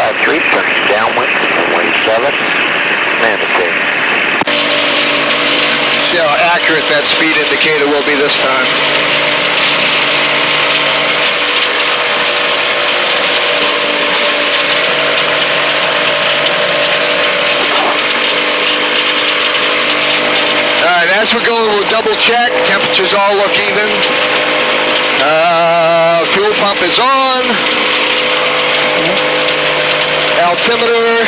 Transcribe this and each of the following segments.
753, turning downwind, runway 7, Manatee. See how accurate that speed indicator will be this time. Alright, as we're going, we'll double check. Temperatures all look even. Fuel pump is on. Altimeter.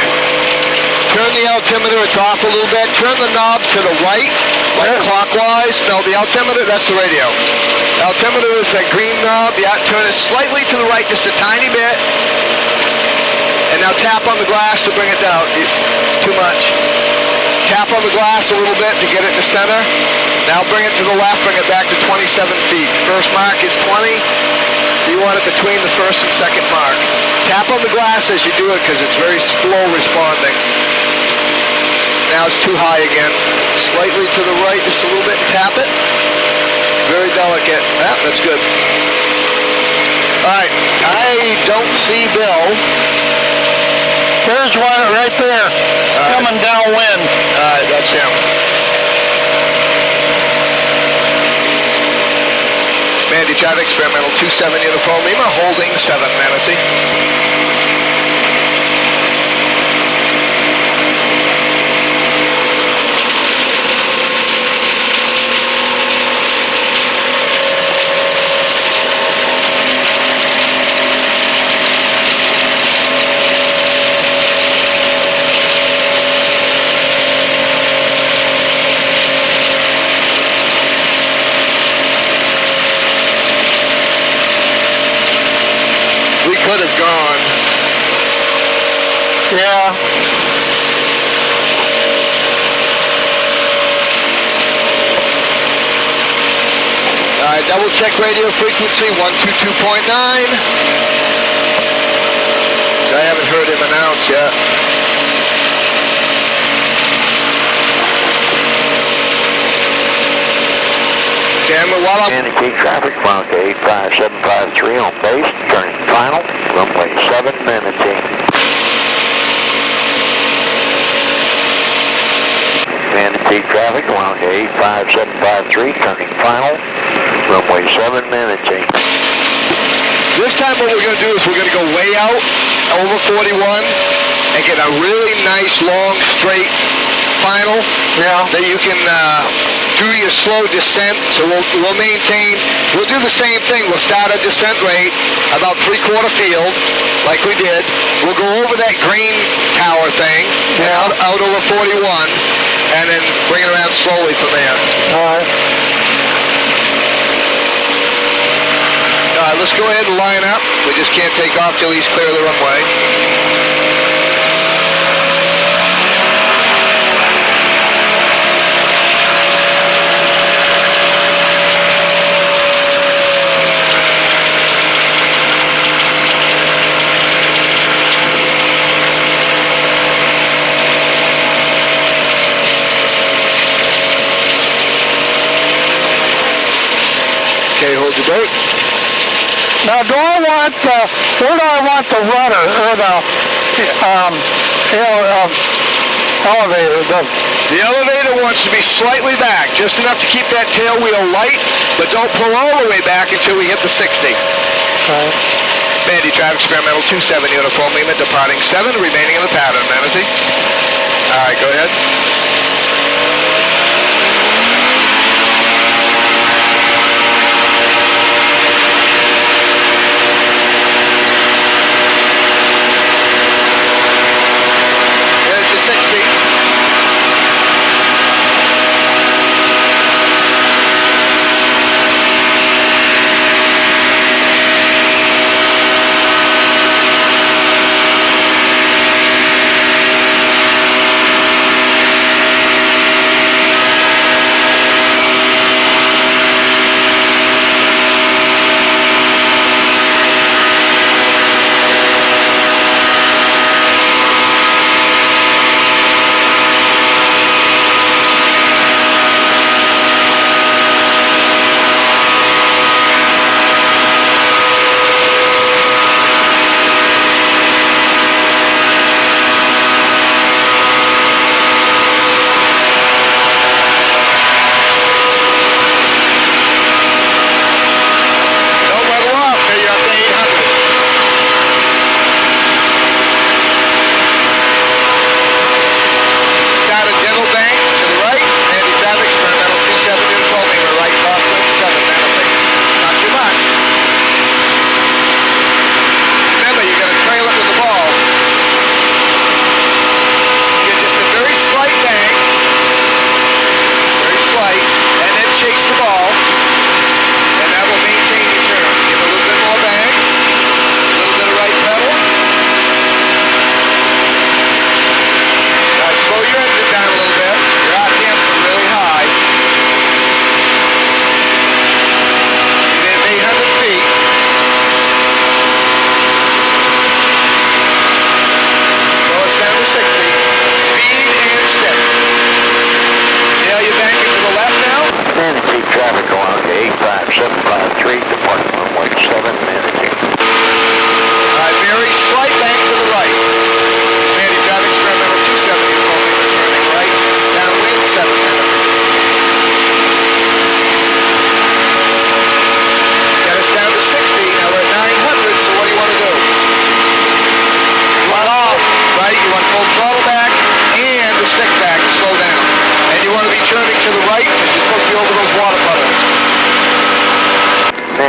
Turn the altimeter, it's off a little bit. Turn the knob to the right, like clockwise. No, the altimeter, that's the radio. Altimeter is that green knob. Yeah, turn it slightly to the right, just a tiny bit. And now tap on the glass to bring it down. Too much. Tap on the glass a little bit to get it to center. Now bring it to the left, bring it back to 27 feet. First mark is 20. You want it between the first and second mark. Tap on the glass as you do it because it's very slow responding. Now it's too high again. Slightly to the right, just a little bit, and tap it. Very delicate. Yeah, that's good. All right, I don't see Bill. There's one right there, coming downwind. All right, that's him. Mandy Traffic, experimental 27 Uniform Lima, holding 7 Manatee. Could have gone. Yeah. All right, double check radio frequency 122.9. I haven't heard him announce yet. Camera, while I'm... Manatee traffic, runway 8753 on base, turning final, runway 7, Manatee. Manatee traffic, runway 8753, turning final, runway 7, Manatee. This time what we're going to do is we're going to go way out, over 41, and get a really nice, long, straight final that you can do your slow descent. So we'll maintain, we'll do the same thing. We'll start a descent rate about 3/4 field, like we did. We'll go over that green tower thing, out over 41, and then bring it around slowly from there. All right. All right, let's go ahead and line up. We just can't take off till he's clear of the runway. Okay, hold your brake. Now, where do I want the rudder or the elevator? The elevator wants to be slightly back, just enough to keep that tail wheel light, but don't pull all the way back until we hit the 60. Okay. Mandy Traffic, experimental 27 Uniform Lima, departing 7, remaining in the pattern, Manatee. All right, go ahead.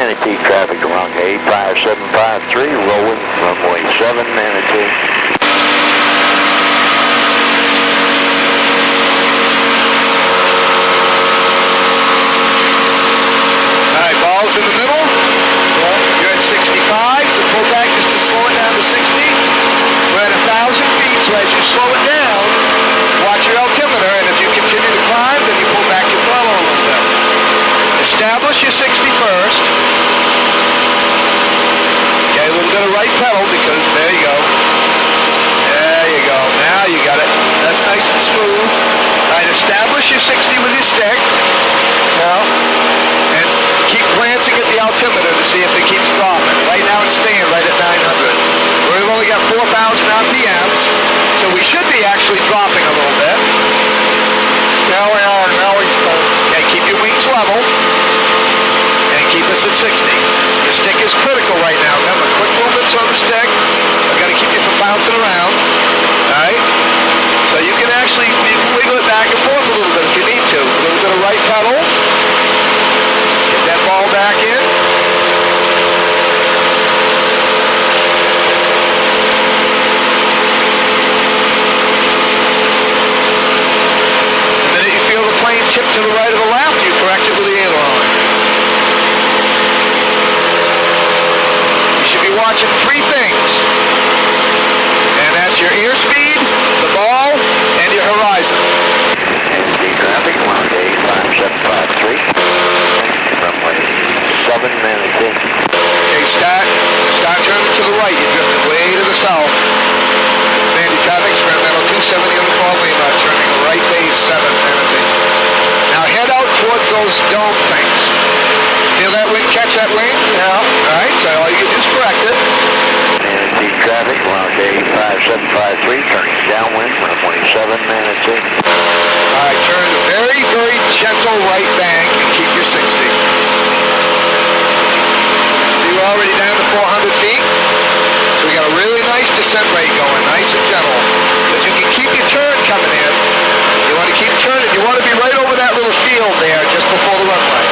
Manatee traffic along 85753, rolling runway 7 Manatee. Alright, balls in the middle. You're at 65, so pull back just to slow it down to 60. We're at 1,000 feet, so as you slow it down, watch your altimeter, and if you continue to climb, then you pull back your throttle a little bit. Establish your 60 first. Okay, a little bit of right pedal, because there you go. There you go. Now you got it. That's nice and smooth. Alright, establish your 60 with your stick. And keep glancing at the altimeter to see if it keeps dropping. Right now it's staying right at 900. We've only got 4,000 RPMs, so we should be actually dropping a little bit. Now we are. Now we start. Okay, keep your wings level, and keep us at 60. Your stick is critical right now. Remember, quick movements on the stick. I've got to keep you from bouncing around. Alright? So you can actually wiggle it back and forth a little bit if you need to. A little bit of right pedal. Get that ball back in. The minute you feel the plane tip to the right or the left, you correct it with the aileron. You should be watching three things. And that's your airspeed, the ball, and your horizon. Manatee traffic along 85753, runway 7 Manatee. Okay, start turning to the right. You're drifting way to the south. Manatee traffic, experimental 270 uniform, Lima, turning right base 7 Manatee. Now head out towards those dome things. Feel that wind catch that wing? Yeah. Alright, so all you can do is correct it. Manatee traffic along 85753, turning downwind, runway 7 Manatee. Alright, turn a very, very gentle right bank and keep your 60. See, we're already down to 400 feet. So we got a really nice descent rate going, nice and gentle. But you can keep your turn coming in. You want to keep turning. You want to be right over that little field there just before the runway.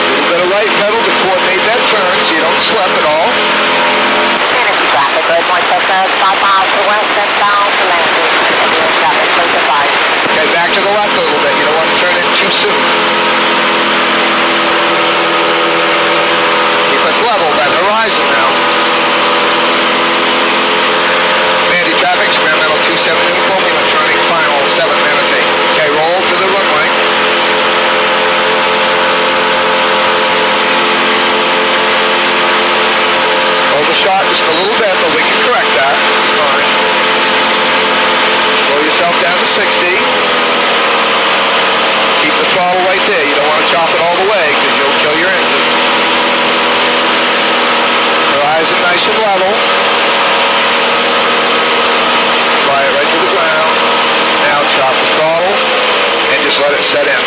A little bit of right pedal to coordinate that turn so you don't slip at all. Manatee traffic, good 165 miles to the west and down to landing. Traffic, please advise. Okay, back to the left a little bit. You don't want to turn in too soon. Keep us level, that horizon now. Manatee traffic, experimental 27 uniform, Lima, turning final 7 Manatee. Okay, roll to the runway. Hold the shot just a little bit, but we can correct that. It's fine. Slow yourself down to 60. Keep the throttle right there. You don't want to chop it all the way because you'll kill your engine. Horizon nice and level. Fly it right to the ground. Now chop the throttle and just let it set in.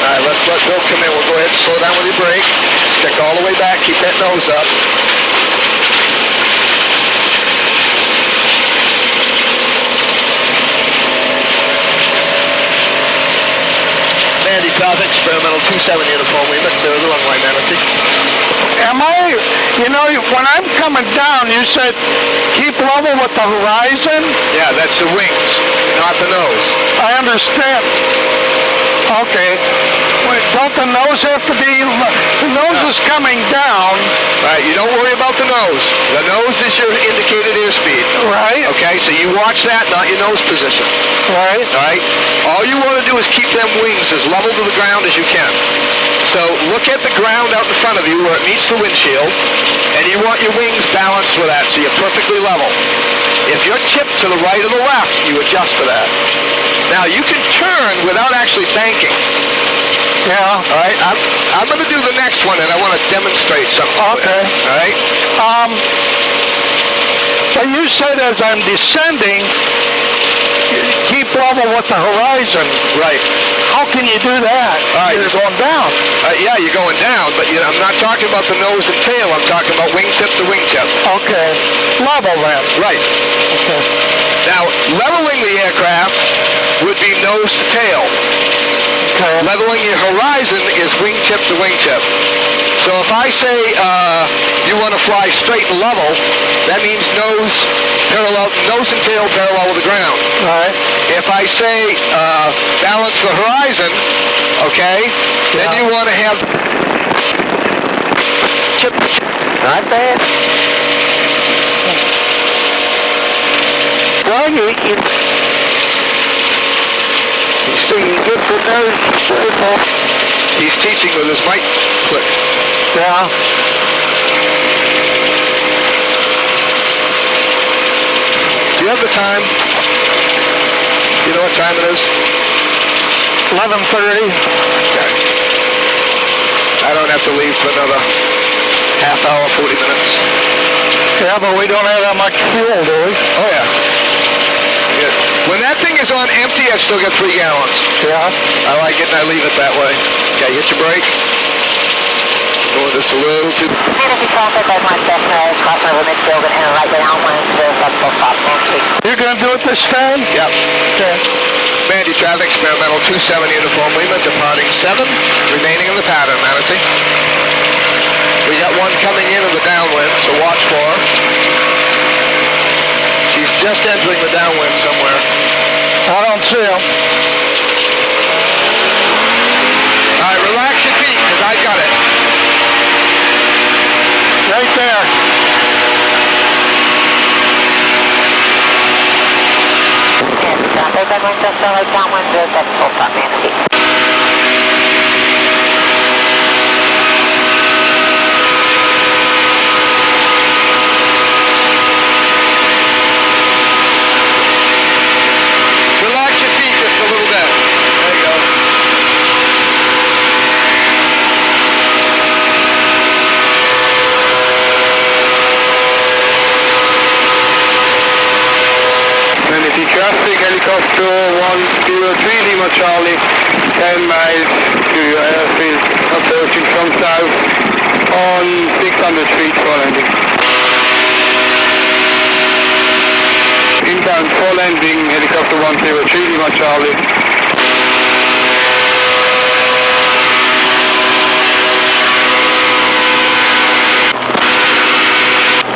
Alright, let's let Bill come in. We'll go ahead and slow down with your brake. Stick all the way back. Keep that nose up. Manatee traffic, experimental 270 uniform, Lima, clear the runway, Manatee. Am I, you know, when I'm coming down, you said keep level with the horizon? Yeah, that's the wings, not the nose. I understand. Okay. Wait, don't the nose have to be, the nose is coming down. Alright, you don't worry about the nose. The nose is your indicated airspeed. Right. Okay, so you watch that, not your nose position. Right. Alright? All you want to do is keep them wings as level to the ground as you can. So look at the ground out in front of you where it meets the windshield, and you want your wings balanced with that so you're perfectly level. If you're tipped to the right or the left, you adjust for that. Now you can turn without actually banking. Yeah. Alright, I'm going to do the next one and I want to demonstrate something. Okay. Alright? But you said as I'm descending, keep level with the horizon. Right. How can you do that? All right. You're going down. Yeah, you're going down, but I'm not talking about the nose and tail. I'm talking about wingtip to wingtip. Okay. Level then. Right. Okay. Now, leveling the aircraft would be nose to tail. Leveling your horizon is wingtip to wingtip. So if I say you want to fly straight and level, that means nose and tail parallel with the ground. All right. If I say balance the horizon, okay, then you want to have tip. Not bad. Well, you So you get the nose circle. He's teaching with his mic click. Yeah. Do you have the time? You know what time it is? 11:30. Okay. I don't have to leave for another half hour, 40 minutes. Yeah, but we don't have that much fuel, do we? Oh, yeah. Good. When that thing is on empty, I've still got 3 gallons. Yeah. I like it and I leave it that way. Okay, hit your brake. Going just a little too... Energy traffic, Red 1 Cessna is crossing over midfield and enter right downwind, 07 full stop, Nancy. You're going to do it this time? Yep. Okay. Mandy traffic, experimental 27 uniform Lima, departing 7, remaining in the pattern, Manatee. We got one coming in the downwind, so watch for her. She's just entering the downwind somewhere. I don't see him. All right, relax your feet, because I got it. Right there. Energy traffic, Red 1 Cessna, right downwind, 07 full stop, Nancy. Relax your feet just a little bit. There you go. Manatee traffic, helicopter 103 Lima Charlie, 10 miles to airfield, approaching from south on 600 feet for landing. Inbound for landing, helicopter 103 Lima Charlie.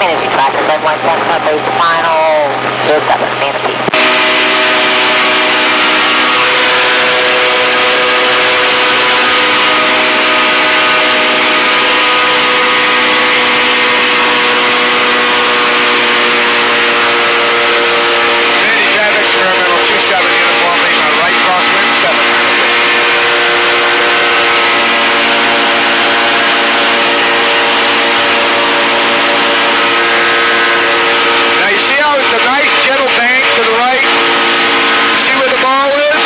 Energy traffic, Red 1 Cessna, base final, 07, Manatee. Mandy traffic, experimental 27 uniform Lima, right crosswind 7, Manatee. Now you see how it's a nice gentle bank to the right? See where the ball is?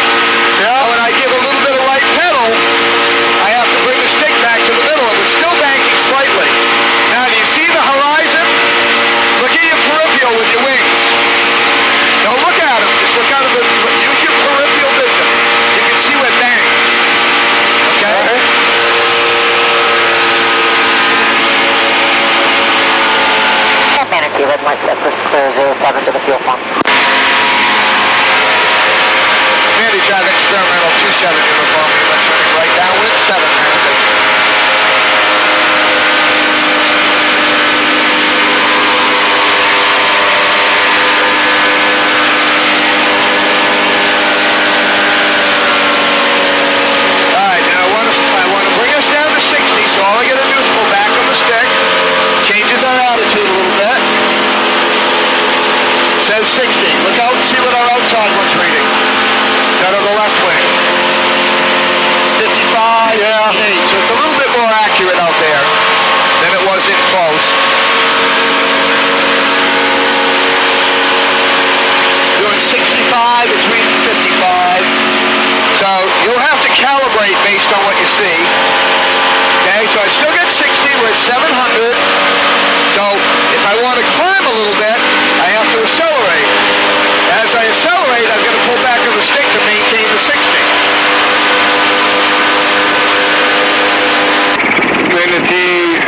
Yeah. When I give a little bit of right pedal, I have to bring the stick back to the middle, and it's still banking slightly. Now, do you see the horizon? Look at your peripheral with your wings. Don't look at them. Just look out of the... Use your peripheral vision. You can see where bang. Okay? Manatee, Red 1 Cessna, clear 07 to the fuel pump. Mandy traffic, experimental 27 uniform Lima, turning right downwind 7, Manatee. All right, now I want to bring us down to 60, so all I got to do is pull back on the stick, changes our attitude a little bit. Says 60. Look out and see what our outside one's reading. It's out of the left wing. It's 55, yeah. 8, so it's a little bit more accurate out there than it was in close. Doing 65, it's reading 55. So you'll have to calibrate based on what you see. Okay, so I still get 60, we're at 700. So if I want to climb a little bit, I have to accelerate. As I accelerate, I'm going to pull back on the stick to maintain the 60. Manatee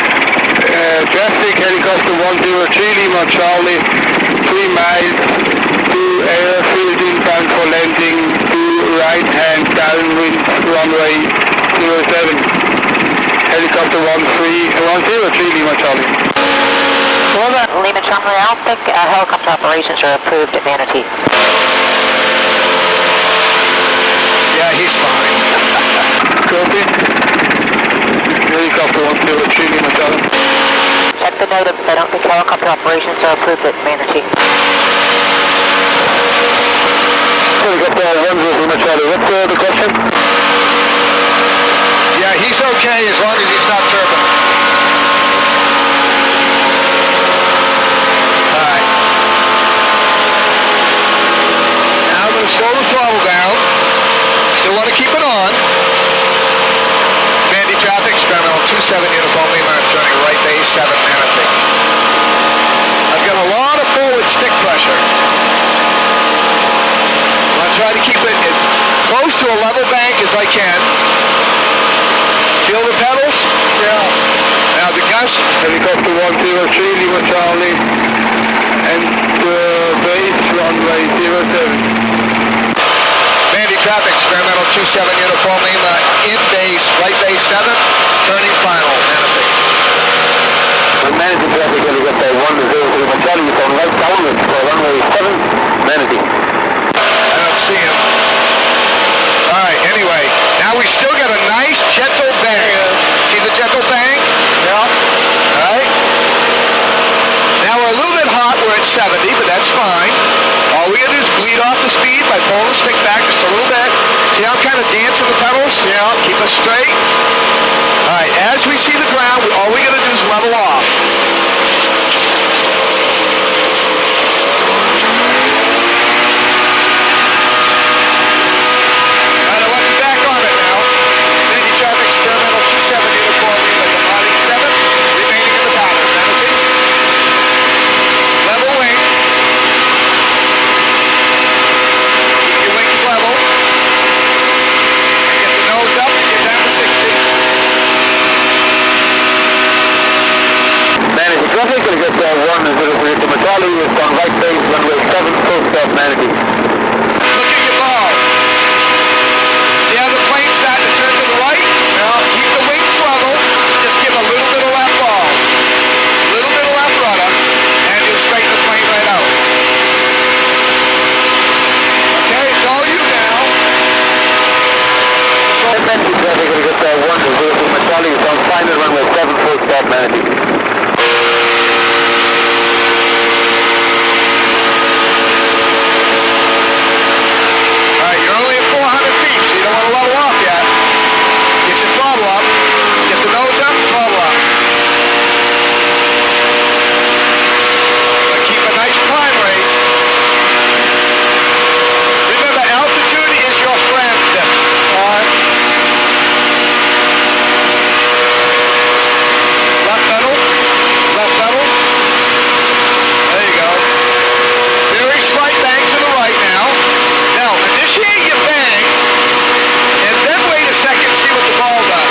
traffic, helicopter 103 Lima Charlie, 3 miles to airfield, inbound for landing to right. runway 07. Helicopter 103 Lima Charlie. Lima Charlie Alpha, helicopter operations are approved at Manatee. Yeah, he's fine. Copy. Helicopter 103 Lima Charlie. Check the note, I don't think helicopter operations are approved at Manatee. Helicopter 10 Lima Charlie. What's the question? Yeah, he's okay as long as he's not turbulent. Alright. Now I'm going to slow the throttle down. Still want to keep it on. Mandy traffic, experimental 27 uniform Lima, I'm turning right base 7 Manatee. I've got a lot of forward stick pressure. I'll try to keep it as close to a level bank as I can. Feel the pedals? Yeah. Now the gas. Helicopter 103 Lima Charlie. And base runway 07. Mandy traffic, experimental 27 uniform Lima, in base, right base 7, turning final, Manatee. Manatee traffic, helicopter 103 Lima Charlie, on right downwind for runway 7, Manatee. I don't see him. Alright, anyway, now we still got a nice gentle bang. See the gentle bang? Yeah. Alright. Now we're a little bit hot, we're at 70, but that's fine. All we gotta do is bleed off the speed by pulling the stick back just a little bit. See how I'm kind of dancing the pedals? Yeah. Keep us straight. Alright, as we see the ground, all we gotta do is level off. Alright, I left you back on it now. Mandy traffic, experimental 27 uniform Lima, departing 7, remaining in the pattern. Manatee. Level wing. Keep your wings level. Get the nose up and get down to 60. Manatee traffic, helicopter 103 Lima Charlie is on right base runway 7, full stop Manatee. Look at your ball. See how the plane's starting to turn to the right? Yeah. Keep the wings level. Just give a little bit of left ball. A little bit of left rudder. And you'll straighten the plane right out. Okay, it's all you now. So, Manatee traffic, helicopter 103 Lima Charlie is on final runway 7, full stop Manatee. alright, you're only at 400 feet, so you don't want to level off yet. Get your throttle up. Get the nose up, throttle up. But keep a nice climb rate. Remember, altitude is your friend. Left pedal. Left pedal. There you go. Very slight bang to the right now. Now, initiate your bang, and then wait a second, see what the ball does.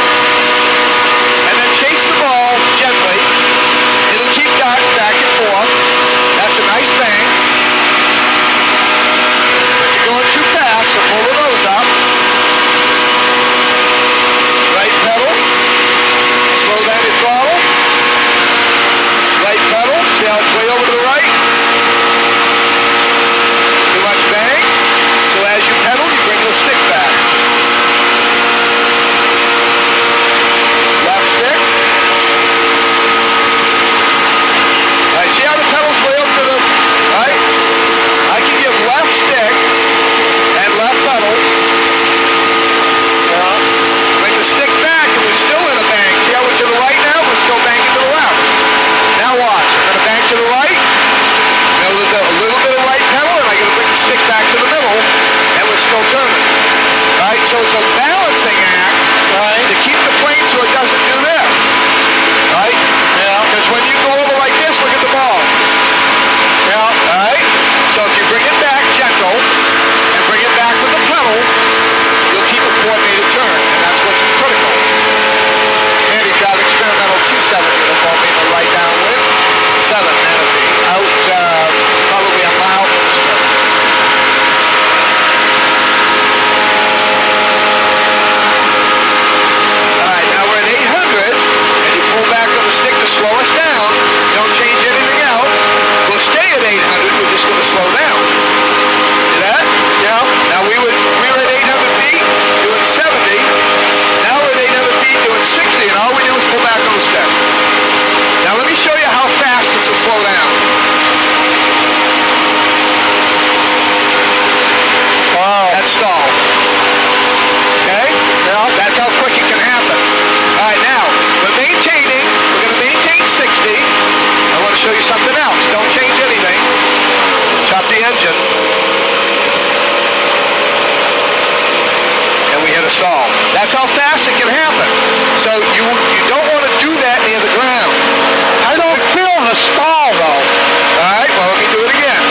And then chase the ball gently. It'll keep darting back and forth. That's a nice bang. But you're going too fast, so pull the nose up. Right pedal. Slow down your throttle. Right pedal. See how it's way over to the right? Too much bang. So as you pedal, you bring the stick back. Left stick. Alright, see how the pedal's way up to the right? I can give left stick and left pedal. Bring the stick back and we're still in a bang. See how we're to the right now? We're still banging to the left. Now watch. I'm going to bang to the right. Now a little bit of right pedal and I'm going to bring the stick back to the middle and we're still turning. Alright, so it's a balancing act to keep the plane so it doesn't do this. Right? Yeah. Because when you go over like this, look at the ball. Yeah. Alright? So if you bring it back gentle and bring it back with the pedal, you'll keep a coordinated turn, and that's what's critical. Mandy traffic, experimental 27 uniform Lima, right downwind, 7 Manatee, out probably a mile from the strip. stall. That's how fast it can happen. So you don't want to do that near the ground. I don't feel the stall though. All right, well, let me do it again.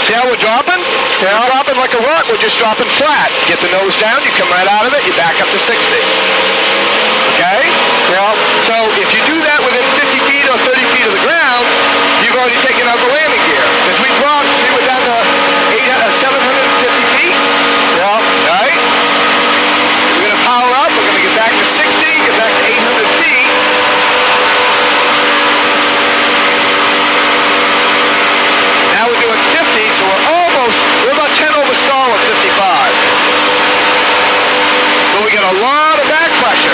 See how we're dropping? Yeah. We're dropping like a rock. We're just dropping flat. Get the nose down. You come right out of it. You back up to 60. Okay? Yeah. So if you do that within 50 feet or 30 feet of the ground, you've already taken out the landing gear. Because we dropped, see, we're down to 750 feet. Yeah. All right? We're going to power up. We're going to get back to 60, get back to 800 feet. Now we're doing 50, so we're about 10 over stall at 55. But we got a lot of back pressure.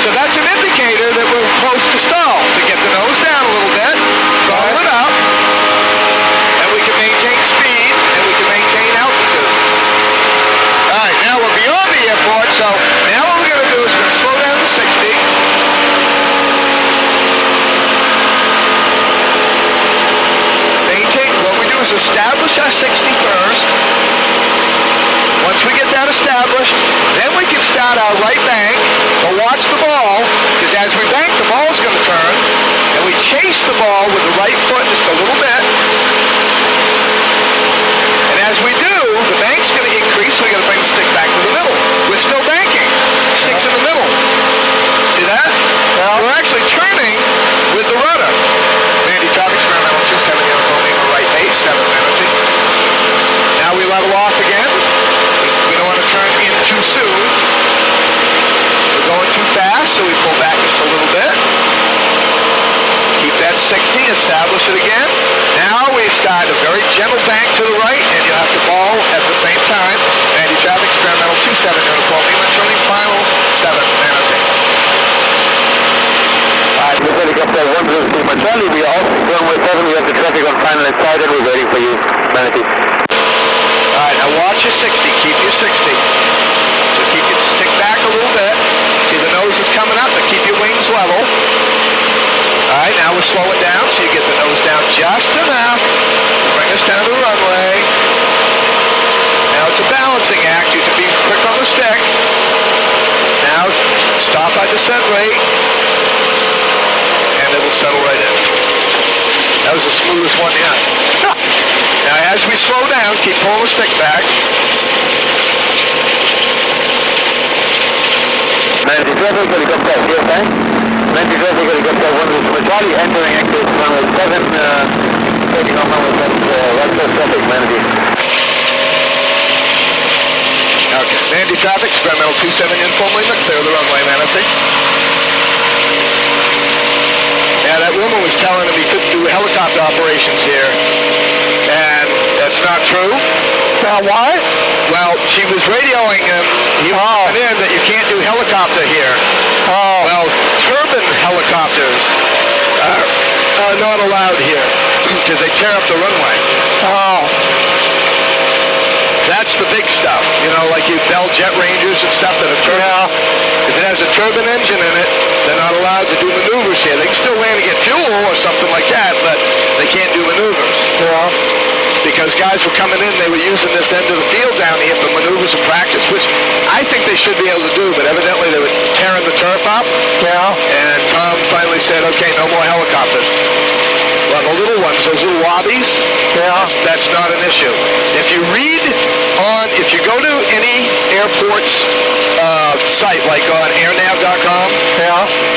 So that's an indicator that we're close to stall. So get the nose down a little bit, throttle it up, and we can maintain speed, and we can maintain altitude. All right, now we're beyond the airport, so now what we're going to do is we're going to slow down to 60. What we do is establish our 60 first. Once we get that established, then we can start our right bank, but watch the ball, because as we bank, the ball's going to turn, and we chase the ball with the right foot just a little bit. And as we do, the bank's going to increase, so we got to bring the stick back to the middle. We're still banking. Stick's in the middle. See that? Yeah. We're actually turning with the rudder. Mandy Traffic Experimental 27 Uniform Lima right base, 7 energy. Now we level off again. We don't want to turn in too soon. We're going too fast, so we pull back just a little bit. Keep that 60, establish it again. Now we start a very gentle bank to the right, and you have to ball at the same time. Mandy Traffic Experimental 27 Uniform Lima, turning final 7 energy. This helicopter 103 Charlie, we are off runway 7, we have the traffic on final side and we're waiting for you, Manatee. Alright, now watch your 60, keep your 60. So keep your stick back a little bit. See the nose is coming up, but keep your wings level. Alright, now we're slowing down, so you get the nose down just enough to bring us down to the runway. Now it's a balancing act, you can be quick on the stick. Now stop our descent rate. It will settle right in. That was the smoothest one yet. Now as we slow down, keep pulling the stick back. Manatee Traffic Helicopter, yes, thanks. Manatee Traffic Helicopter 103 Charlie, entering exit runway 7, taking on runway 7, right first traffic, Manatee. Okay, Manatee Traffic, Experimental 27 Uniform Lima, clear the runway, Manatee. Yeah, that woman was telling him he couldn't do helicopter operations here, and that's not true. Now why? Well, she was radioing him, he was coming in, that you can't do helicopter here. Oh. Well, turbine helicopters are not allowed here, because they tear up the runway. Oh. That's the big stuff, you know, like you Bell Jet Rangers and stuff that are turbine. Yeah. If it has a turbine engine in it, they're not allowed to do maneuvers here. They can still land to get fuel or something like that, but they can't do maneuvers. Yeah. Because guys were coming in, they were using this end of the field down here for maneuvers and practice, which I think they should be able to do, but evidently they were tearing the turf up. Yeah. And Tom finally said, okay, no more helicopters. Well, the little ones, those little wobbies, that's not an issue. If you if you go to any airport's site, like on airnav.com,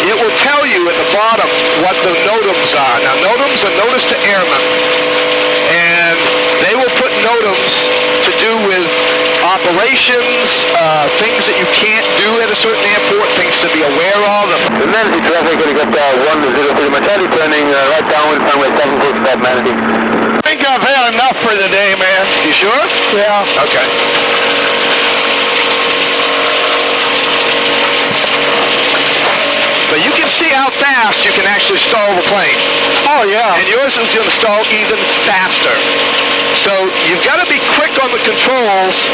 it will tell you at the bottom what the NOTAMs are. Now, NOTAMs are Notice to Airmen, and they will put NOTAMs to do with operations, things that you can't do at a certain airport, things to be aware of. The Manatee Traffic Helicopter 103 Charlie, turning right downwind, runway 7, full stop, Manatee. I think I've had enough for the day, man. You sure? Yeah. Okay. But you can see how fast you can actually stall the plane. Oh, yeah. And yours is going to stall even faster. So you've got to be quick on the controls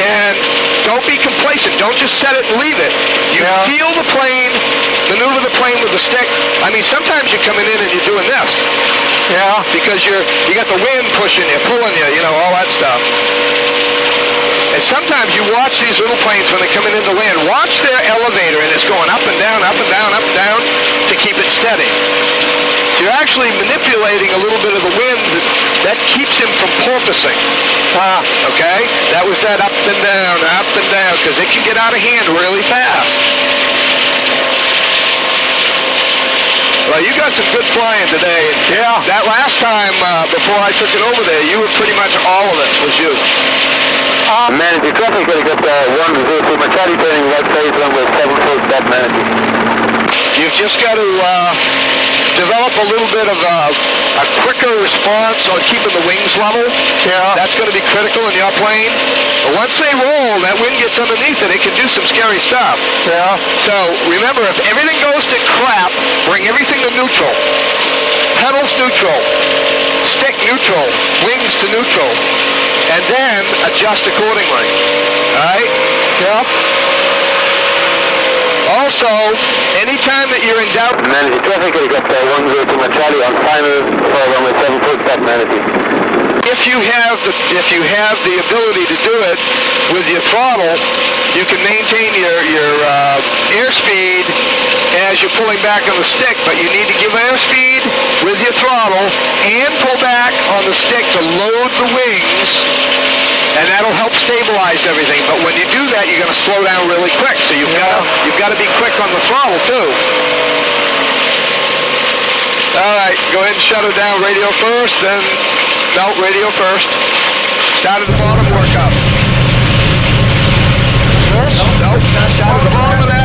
and don't be complacent. Don't just set it and leave it. You feel the plane, maneuver the plane with the stick. I mean, sometimes you're coming in and you're doing this. Yeah. Because you got the wind pushing you, pulling you, you know, all that stuff. And sometimes you watch these little planes when they're coming into land, watch their elevator and it's going up and down, up and down, up and down to keep it steady. So you're actually manipulating a little bit of the wind that keeps him from porpoising. Okay? That was that up and down, because it can get out of hand really fast. Well, you got some good flying today. Yeah. That last time before I took it over there, you were pretty much all of it was you. Manatee traffic, helicopter 103 Charlie, turning right phase, runway 7 stop Manatee. You've just got to develop a little bit of a quicker response on keeping the wings level. Yeah. That's going to be critical in your plane. But once they roll, that wind gets underneath it, it can do some scary stuff. Yeah. So remember, if everything goes to crap, bring everything to neutral. Pedals neutral. Stick neutral. Wings to neutral. And then adjust accordingly. All right? Yep. Also, anytime that you're in doubt... Manatee traffic, helicopter 102 Charlie on final for runway 7 stop Manatee. If you have the ability to do it with your throttle, you can maintain your airspeed as you're pulling back on the stick, but you need to give airspeed with your throttle and pull back on the stick to load the wings, and that'll help stabilize everything. But when you do that, you're going to slow down really quick, so you've got to be quick on the throttle too. All right, go ahead and shut it down. Radio first, then... No, radio first. Start at the bottom, work up. No, start at the bottom of that.